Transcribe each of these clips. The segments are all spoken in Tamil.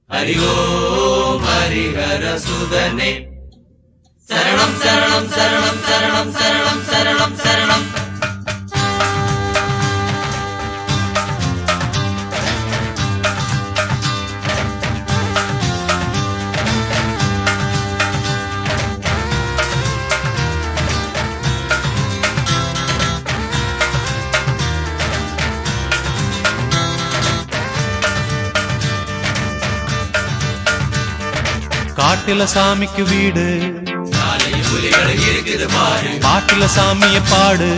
हरि ओम हरिहर सुदने शरणं शरणं शरणं शरणं शरणं शरणं शरणं காட்டில சாமிக்கு வீடு நாளையும் புலிகளும் இருக்குது பாரு பாட்டில சாமிய பாடு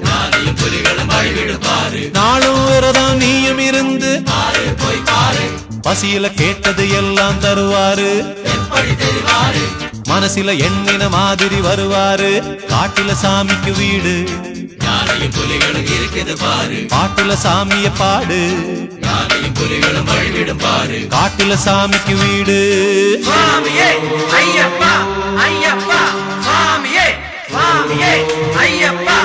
நாளையும் புலிகளும் வழிவிடு பாரு நாளும் விரதம் நீயும் இருந்து பாரு போய் பாரு பசியில கேட்டது எல்லாம் தருவாரு எப்படி தெரிவாரு மனசில எண்ணின மாதிரி வருவாரு காட்டில சாமிக்கு வீடு நாளையும் புலிகளும் இருக்குது பாரு பாட்டில சாமிய பாடு நாளையும் புலிகளும் வழிவிடும் பாரு காட்டில சாமிக்கு வீடு சுவாமியே ஐயப்பா ஐயப்பா சுவாமியே சுவாமியே ஐயப்பா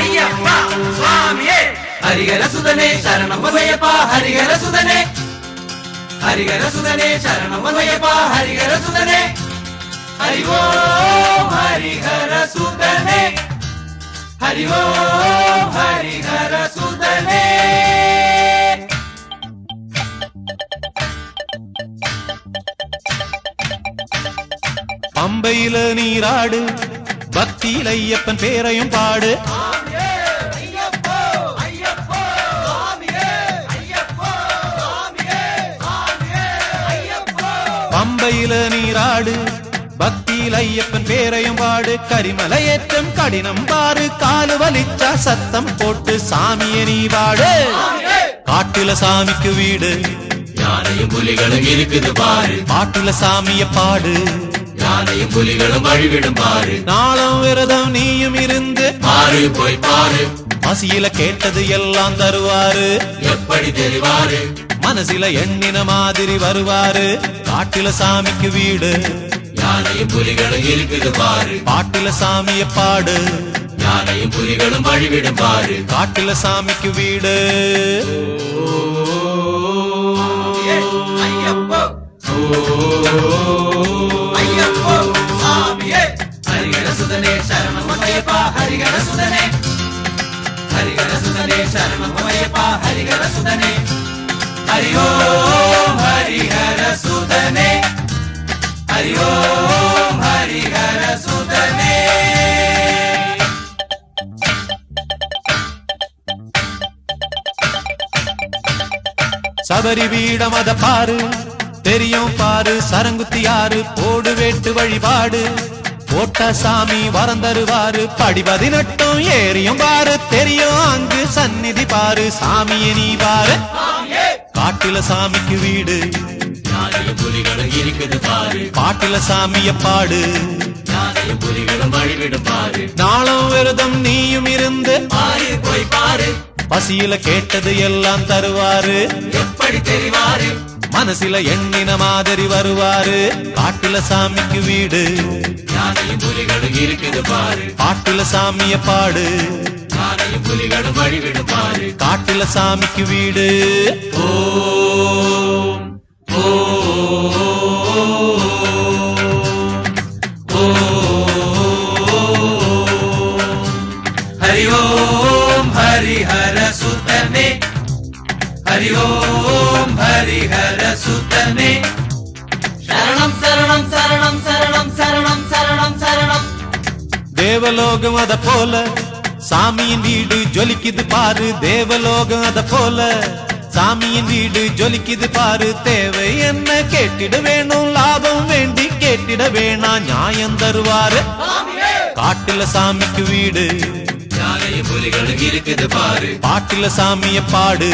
ஐயப்பா சுவாமியே हरिहर सुदने शरणं मयपा हरिहर सुदने हरिहर सुदने शरणं मयपा हरिहर सुदने हरि ओम हरिहर सुदने हरि ओम हरिहर सुदने பம்பையில நீராடு பக்தியில ஐயப்பன் பேரையும் பாடு பம்பையில நீராடு பக்தியில் ஐயப்பன் பேரையும் பாடு கரிமலை ஏற்றம் கடினம் பாரு காலு வலிச்சா சத்தம் போட்டு சாமியை நீ பாடு காட்டுல சாமிக்கு வீடு யானையும் புலிகளும் இருக்குது பாரு பாட்டுல சாமிய பாடு யானையும் புலிகளும் வழிவிடும் பாரு நாளும் விரதம் நீயும் இருந்து பாரு போய் பாரு பசியில கேட்டது எல்லாம் தருவாரு எப்படி தெரிவாரு மனசில எண்ணின மாதிரி வருவாரு காட்டுல சாமிக்கு வீடு யானையும் புலிகளும் இருக்குது பாரு பாட்டுல சாமிய பாடு யானையும் புலிகளும் வழிவிடும் பாரு காட்டுல சாமிக்கு வீடு ஐயப்போ ஐயப்போ சுவாமியே हरिहर सुदने शरणं मयपा हरिहर सुदने हरिहर सुदने शरणं मयपा हरिहर सुदने हरि ओम हरिहर सुदने हरि ओम हरिहर सुदने சபரி வீடம் அத பாரு தெரியும் பாரு சரங்குத்தியாரு போடு வேட்டு வழிபாடு போட்ட சாமி வரம் தருவாரு படி 18 ஏறியும் பாரு தெரியும் அங்கு சந்நிதி பாரு சாமியை நீ பாரு காட்டுல சாமிக்கு வீடு யானையும் புலிகளும் இருக்குது பாரு பாட்டுல சாமிய பாடு யானையும் புலிகளும் வழிவிடும் பாரு நாளும் விரதம் நீயும் இருந்து பாரு போய் பாரு பசியில கேட்டது எல்லாம் தருவாரு எப்படி தெரிவாரு மனசில எண்ணின மாதிரி வருவாரு காட்டுல சாமிக்கு வீடு யானையும் புலிகளும் இருக்குது பாரு பாட்டுல சாமிய பாடு யானையும் புலிகளும் வழிவிடும் பாரு காட்டுல சாமிக்கு வீடு ஓம் हरि ओम हरिहर सुदने हरि ओम हरिहर सुदने शरणं शरणं शरणं शरणं शरणं शरणं शरणं தேவலோகம் அத போல சாமியின் வீடு ஜொலிக்குது பாரு தேவலோகம் அத போல சாமியின் வீடு ஜொலிக்குது பாரு தேவை என்ன கேட்டிட வேணும் லாபம் வேண்டி கேட்டிட வேணா நியாயம் தருவாரு காட்டுல சாமிக்கு வீடு யானையும் புலிகளும் இருக்குது பாரு பாட்டுல சாமிய பாடு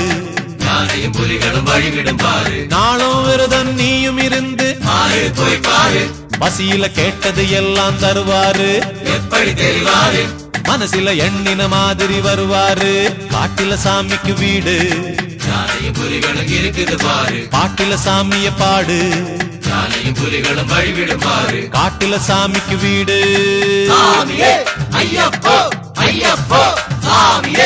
யானையும் புலிகளும் வழிவிடும் பாரு நாளும் விரதம் நீயும் இருந்து பாரு போய் பாரு பசியில கேட்டது எல்லாம் தருவாரு எப்படி தெரிவாரு மனசில எண்ணின மாதிரி வருவாரு காட்டுல சாமிக்கு வீடு யானையும் புலிகளும் இருக்குது பாரு பாட்டுல சாமிய பாடு யானையும் புலிகளும் வழிவிடும் பாரு காட்டுல சாமிக்கு வீடு சாமியே ஐயப்போ ஐயப்போ சாமியே